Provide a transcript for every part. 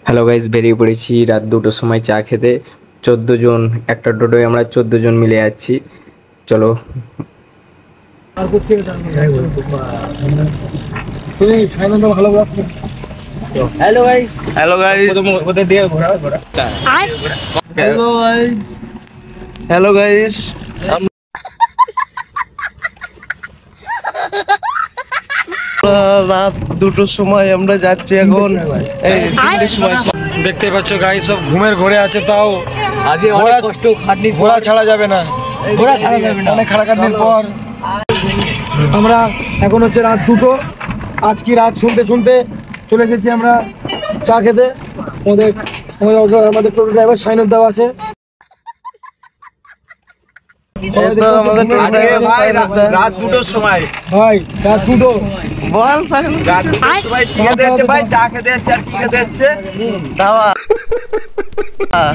Hello guys, বেরিয়ে পড়েছি রাত 2টোর সময় চা খেতে। 14 জন, একটা টোটোয় আমরা 14 জন মিলে যাচ্ছি। চলো। হ্যালো গাইস, হ্যালো গাইস, ওদের দিয়ে ঘোরা ঘোরা। হ্যালো গাইস, হ্যালো গাইস, রাত 2টোর সময় আমরা যাচ্ছি এখন। এই 3টের সময় দেখতে পাচ্ছ গাইস, সব ঘুমের ঘরে আছে। তাও আজকে অনেক কষ্ট খাটনি, ঘোড়া ছাড়া যাবে না, ঘোরা ছাড়া যাবে না। অনেক খাটাখাটনির পর আমরা এখন হচ্ছে রাত 2টো। আজকে রাত শুনতে শুনতে চলে এসেছি আমরা চা খেতে। আমাদের টোটো ড্রাইভার সাইনুর দাও আছে। রাত 2টোর সময় ভাই, রাত 2টো বল রাত 2টোর সময় কি খেতে যাচ্ছে ভাই? চা খেতে যাচ্ছে। আর কি খেতে যাচ্ছে? ধাবা।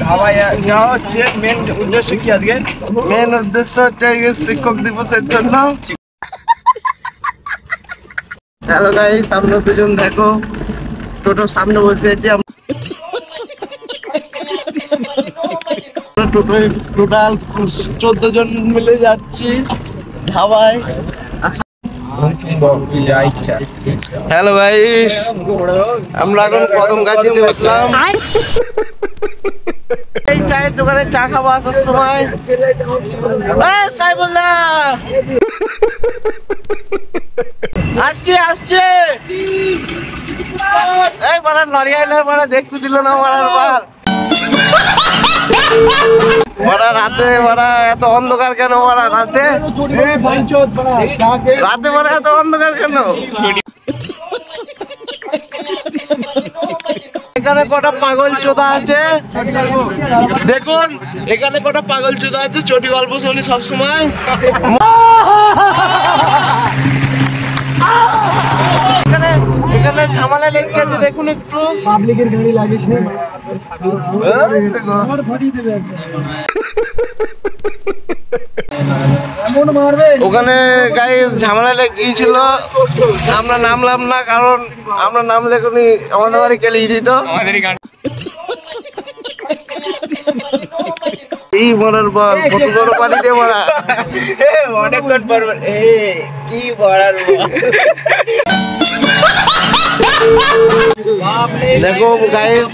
ধাবা যাওয়া হচ্ছে। মেন উদ্দেশ্য কি আজকে? মেন উদ্দেশ্য হচ্ছে শিক্ষক দিবসের জন্য। হ্যালো গাইস, আমরা দুজন দেখো টোটোর সামনে বসে আছি। টোটাল 14 জন মিলে যাচ্ছি ধাবায়। হ্যালো গাইস, আমরা এখন কদম গাছিতে উঠলাম। এই চায়ের দোকানে চা খাবো আসার সময়। সাইবুল্লাহ আসছে আসছে। এই বাড়া নড়িয়াইলার বাড়া দেখতে দিল না বাড়ার বাল। বাড়া রাতে বাড়া এত অন্ধকার কেন? বাড়া রাতে রাতে বাড়া এত অন্ধকার কেন? এখানে কটা পাগল চোদা আছে দেখুন। এখানে কটা পাগল চোদা আছে, চটি গল্প শুনি সবসময়। এখানে ঝামেলা লেগে গেছে দেখুন। একটু পাবলিকের গাড়ি লাগিস না, ওখানে গাইস ঝামেলা লেগে গিয়েছিল। আমরা নামলাম না, কারণ আমরা নামলে কোনি আমাদের বাড়ি কেলিয়ে দিত। এই মরার বল কত বড় পানি রে মরা, অনেক কট পারবে। কি মরার দেখো গাইস,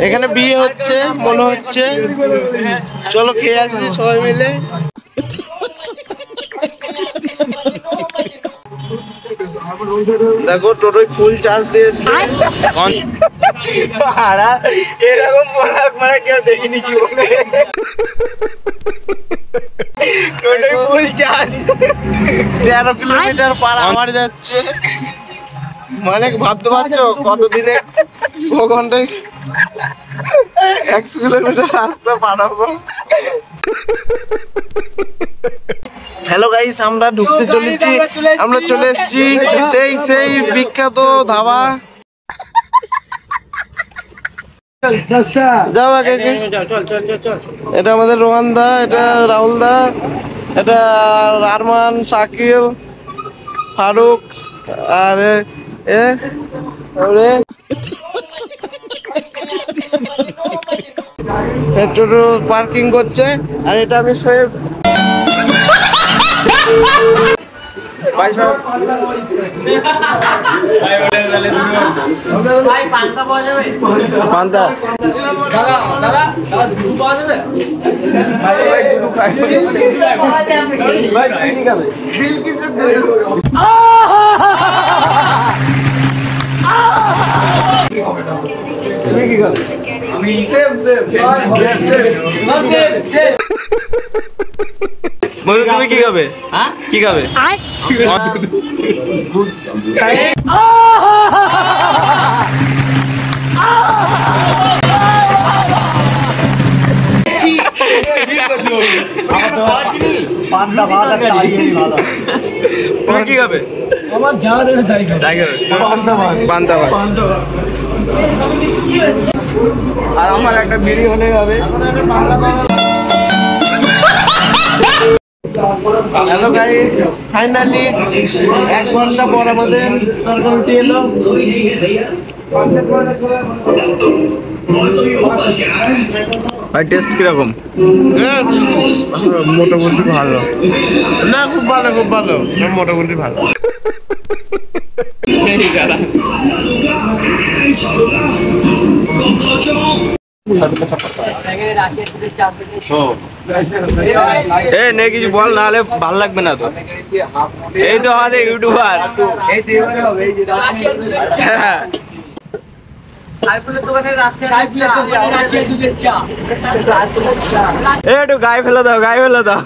এখানে বিয়ে হচ্ছে মনে হচ্ছে। চলো খেয়ে আসি সবাই মিলে। দেখো টোটোয় ফুল চার্জ দিয়েছে। এরকম মানে কেউ দেখিনি জীবনে। টোটোয় full charge 13 kilometre per hour যাচ্ছে। মানে ভাবতে পারছো কতদিনে ও ঘন্টায় 100 কিলোমিটার রাস্তা পারাবো। হ্যালো গাইস, আমরা ঢুকতে চলেছি। আমরা চলে এসেছি সেই বিখ্যাত ধাবা। যাও আগে। এটা আমাদের রোহান দা, এটা রাহুল দা, এটা আরমান, শাকিল, ফারুক আর টোটো পার্কিং করছে। আর এটা আমি শোয়েব। পান্তা তুমি কি খাবে? আমি সেম ময়ূর, তুমি কি খাবে? হ্যাঁ কি খাবে? তুমি কি খাবে? আমার যা দেবে তাই খাবে। পান্তা ভাত। আর আমার একটা বিড়ি হলেই হবে। হ্যালো গাইস, ফাইনালি 1 ঘন্টা পর আমাদের তরকারি উঠে এলো। ভাই টেস্ট কিরকম? মোটামুটি ভালো না, খুব ভালো, খুব ভালো, মোটামুটি ভালো। এ নে কিছু বল, নাহলে ভালো লাগবে না তো। এই তো আমাদের ইউটিউবার। হ্যাঁ। এ একটু গায়ে ফেলে দাও, গায়ে ফেলে দাও।